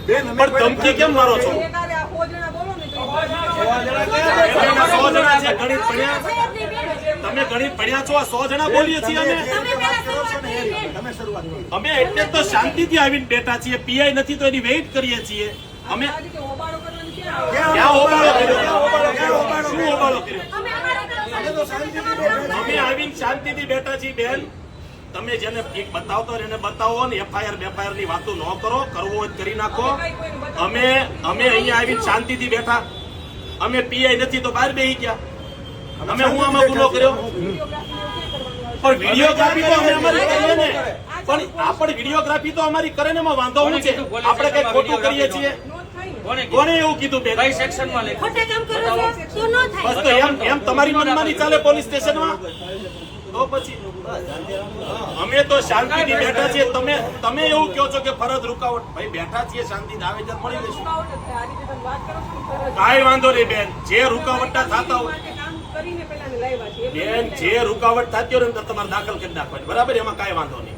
પણ ધમકી કેમ મારો છો? તમે ગણિત ભણ્યા છો? 100 જણા બોલીએ છીએ અમે એટલે તો શાંતિથી આવીને બેઠા છીએ. પીઆઈ નથી તો એની વેઇટ કરીએ છીએ અમે. ક્યાં હોબાળો કર્યો? શું હોબાળો કર્યો? અમે આવીને શાંતિથી બેઠા છીએ. બેન, તમે જેને બતાવતો એને બતાવો ને. એફઆઈઆર ની વાતો ન કરો. કરવો હોય કરી નાખો. અમે અહીંયા આવીને શાંતિથી બેઠા. અમે પીઆઈ નથી તો બહાર બેસી ગયા. અમે હું આમાં ગુનો કર્યો? પણ વિડીયોગ્રાફી તો અમે અમારી કરીએ ને. પણ આપણે વિડીયોગ્રાફી તો અમારી કરે ને, એમાં વાંધો શું છે? આપણે કઈ ખોટું કરીએ છીએ? કોને એવું કીધું? બેન, કઈ સેક્શનમાં લખ્યું? બસ તો એમ તમારી મનમાની ચાલે પોલીસ સ્ટેશનમાં? તો પછી અમે તો શાંતિથી બેઠા છીએ. તમે એવું કહો છો કે ફરજ રૂકાવટ. ભાઈ બેઠા છીએ શાંતિથી, આવેદન મળી લેશું. કાંઈ વાંધો નહીં બેન. જે રૂકાવટના થતા હોય બેન, જે રૂકાવટ થતી હોય ને તમારે દાખલ કરી નાખવાની. બરાબર, એમાં કાંઈ વાંધો નહીં.